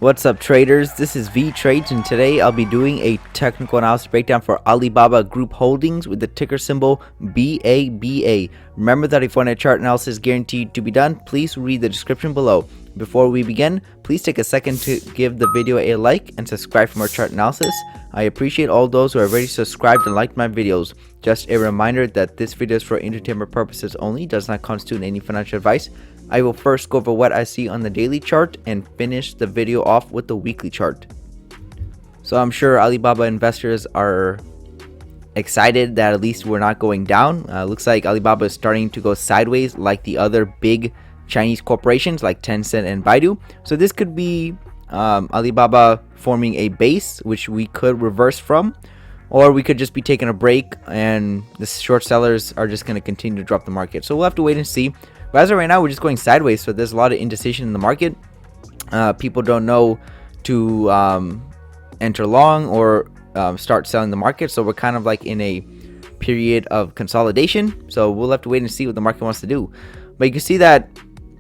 What's up, traders? This is Vee Trades, and today I'll be doing a technical analysis breakdown for Alibaba Group Holdings with the ticker symbol BABA. Remember that if you want a chart analysis guaranteed to be done, please read the description below. Before we begin, please take a second to give the video a like and subscribe for more chart analysis. I appreciate all those who have already subscribed and liked my videos. Just a reminder that this video is for entertainment purposes only, does not constitute any financial advice. I will first go over what I see on the daily chart and finish the video off with the weekly chart. So I'm sure Alibaba investors are excited that at least we're not going down. Looks like Alibaba is starting to go sideways like the other big Chinese corporations like Tencent and Baidu. So this could be Alibaba forming a base which we could reverse from, or we could just be taking a break and the short sellers are just going to continue to drop the market. So we'll have to wait and see. But as of right now, we're just going sideways, so there's a lot of indecision in the market. People don't know to enter long or start selling the market, so we're kind of like in a period of consolidation. So we'll have to wait and see what the market wants to do. But you can see that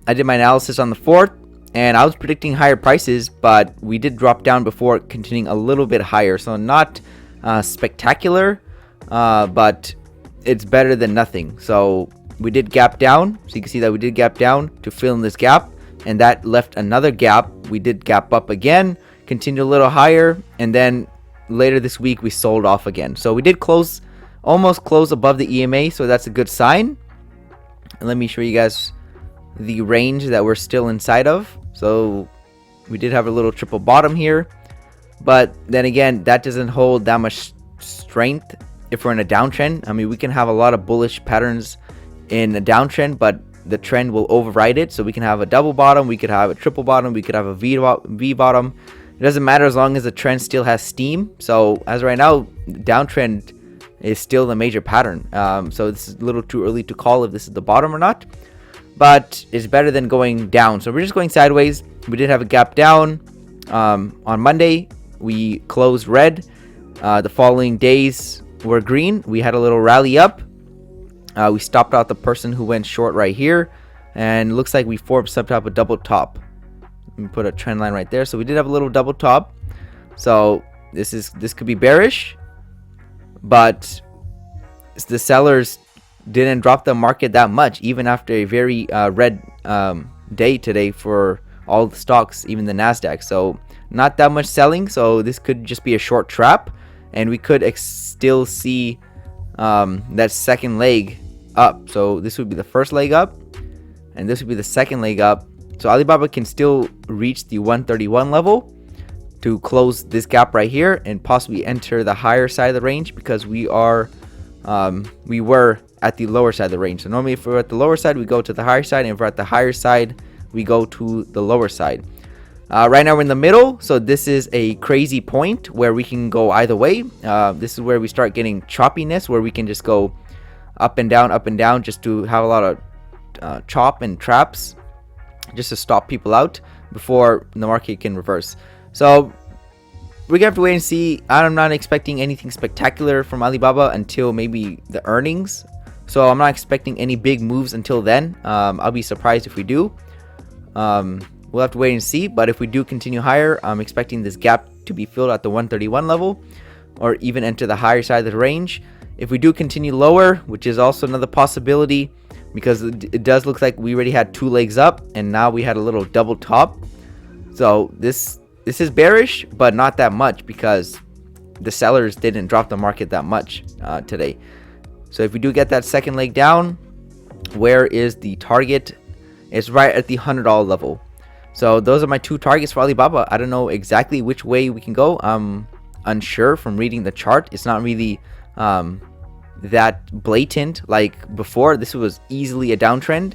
I did my analysis on the 4th, and I was predicting higher prices, but we did drop down before continuing a little bit higher. So not spectacular, but it's better than nothing. So we did gap down, so you can see that we did gap down to fill in this gap, and that left another gap. We did gap up again, continue a little higher, and then later this week we sold off again. So we did almost close above the EMA, so that's a good sign. And let me show you guys the range that we're still inside of. So we did have a little triple bottom here, but then again, that doesn't hold that much strength if we're in a downtrend. I mean, we can have a lot of bullish patterns in a downtrend, but the trend will override it. So we can have a double bottom, we could have a triple bottom, we could have a V bottom. It doesn't matter as long as the trend still has steam. So as right now, downtrend is still the major pattern. So this is a little too early to call if this is the bottom or not, but it's better than going down. So we're just going sideways. We did have a gap down on Monday. We closed red. The following days were green. We had a little rally up. We stopped out the person who went short right here, and looks like we formed some type of double top. Let me put a trend line right there. So we did have a little double top. So this could be bearish, but the sellers didn't drop the market that much, even after a very red day today for all the stocks, even the Nasdaq. So not that much selling. So this could just be a short trap, and we could still see that second leg up. So this would be the first leg up, and this would be the second leg up. So Alibaba can still reach the 131 level to close this gap right here and possibly enter the higher side of the range, because we were at the lower side of the range. So normally if we're at the lower side, we go to the higher side, and if we're at the higher side, we go to the lower side. Right now we're in the middle, so this is a crazy point where we can go either way. This is where we start getting choppiness, where we can just go up and down, just to have a lot of chop and traps, just to stop people out before the market can reverse. So we're gonna have to wait and see. I'm not expecting anything spectacular from Alibaba until maybe the earnings, so I'm not expecting any big moves until then. I'll be surprised if we do. We'll have to wait and see, but if we do continue higher, I'm expecting this gap to be filled at the 131 level, or even enter the higher side of the range. If we do continue lower, which is also another possibility, because it does look like we already had two legs up, and now we had a little double top. So this is bearish, but not that much, because the sellers didn't drop the market that much today. So if we do get that second leg down, where is the target? It's right at the $100 level. So those are my two targets for Alibaba. I don't know exactly which way we can go. I'm unsure from reading the chart. It's not really that blatant like before. This was easily a downtrend.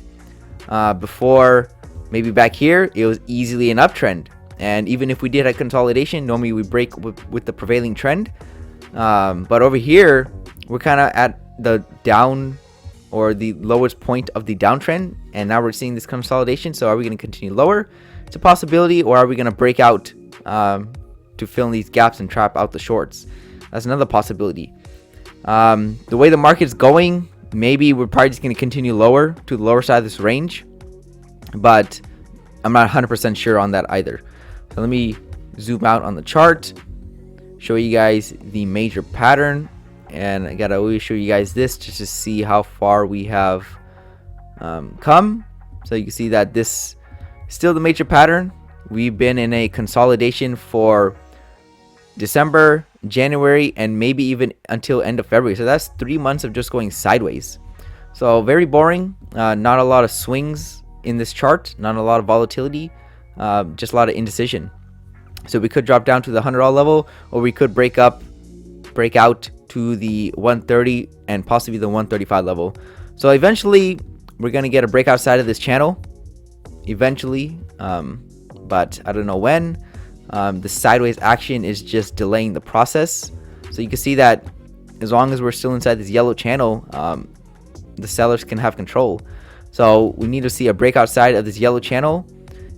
Before, maybe back here, it was easily an uptrend. And even if we did a consolidation, normally we break with the prevailing trend. But over here, we're kind of at the down, or the lowest point of the downtrend, and now we're seeing this consolidation. So are we going to continue lower? It's a possibility. Or are we going to break out to fill in these gaps and trap out the shorts? That's another possibility. The way the market's going, maybe we're probably just going to continue lower to the lower side of this range, but I'm not 100% sure on that either. So let me zoom out on the chart, show you guys the major pattern, and I gotta always show you guys this just to see how far we have come. So you can see that this is still the major pattern. We've been in a consolidation for December, January, and maybe even until end of February. So that's 3 months of just going sideways. So very boring. Not a lot of swings in this chart, not a lot of volatility, just a lot of indecision. So we could drop down to the $100 level, or we could break out to the 130 and possibly the 135 level. So eventually we're going to get a breakout side of this channel eventually, but I don't know when. The sideways action is just delaying the process. So you can see that as long as we're still inside this yellow channel, the sellers can have control. So we need to see a breakout side of this yellow channel,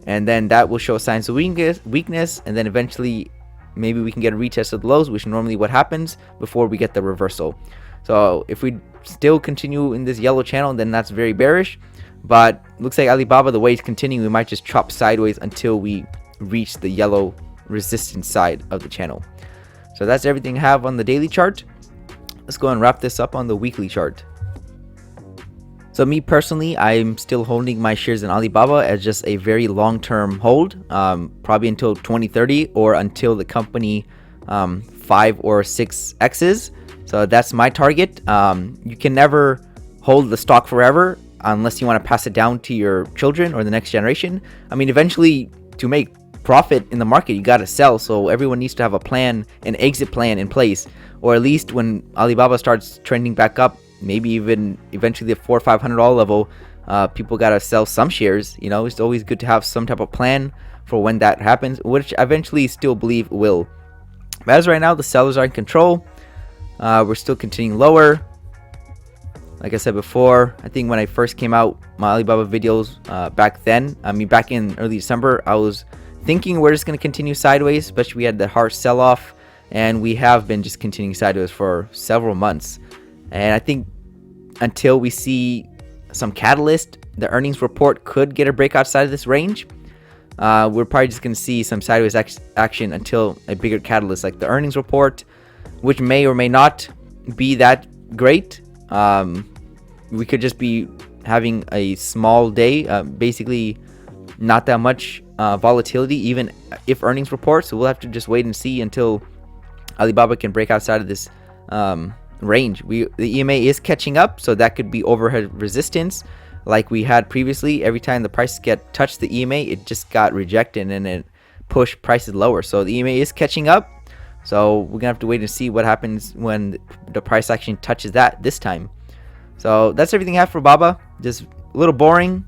and then that will show signs of weakness, and then eventually maybe we can get a retest of the lows, which is normally what happens before we get the reversal. So if we still continue in this yellow channel, then that's very bearish. But looks like Alibaba, the way it's continuing, we might just chop sideways until we reach the yellow resistance side of the channel. So that's everything I have on the daily chart. Let's go and wrap this up on the weekly chart. So me personally, I'm still holding my shares in Alibaba as just a very long-term hold, probably until 2030 or until the company 5 or 6x's. So that's my target. You can never hold the stock forever unless you want to pass it down to your children or the next generation. I mean, eventually to make profit in the market, you got to sell. So everyone needs to have a plan, an exit plan in place, or at least when Alibaba starts trending back up, maybe even eventually the $400 or $500 level, people got to sell some shares. You know, it's always good to have some type of plan for when that happens, which I eventually still believe will. But as right now, the sellers are in control. We're still continuing lower. Like I said before, I think when I first came out my Alibaba videos back then, I mean back in early December, I was thinking we're just going to continue sideways, especially we had the harsh sell-off, and we have been just continuing sideways for several months. And I think until we see some catalyst, the earnings report could get a breakout side of this range. We're probably just going to see some sideways action until a bigger catalyst like the earnings report, which may or may not be that great. We could just be having a small day, basically not that much volatility even if earnings report. So we'll have to just wait and see until Alibaba can break outside of this range. The EMA is catching up, so that could be overhead resistance like we had previously. Every time the prices touched the EMA, it just got rejected and it pushed prices lower. So the EMA is catching up, so we're gonna have to wait and see what happens when the price action touches that this time. So that's everything I have for Baba. Just a little boring,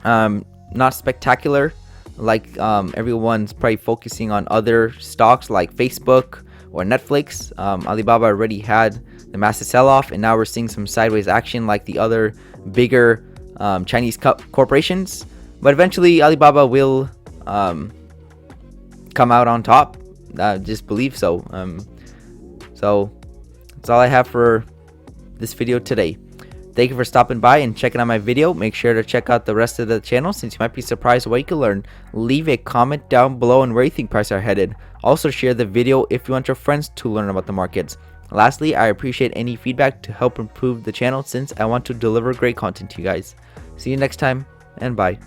not spectacular like everyone's probably focusing on other stocks like Facebook or Netflix. Alibaba already had the massive sell-off, and now we're seeing some sideways action like the other bigger Chinese corporations. But eventually Alibaba will come out on top. Just believe so. So that's all I have for this video today. Thank you for stopping by and checking out my video. Make sure to check out the rest of the channel since you might be surprised what you can learn. Leave a comment down below on where you think prices are headed. Also share the video if you want your friends to learn about the markets. Lastly, I appreciate any feedback to help improve the channel since I want to deliver great content to you guys. See you next time, and bye.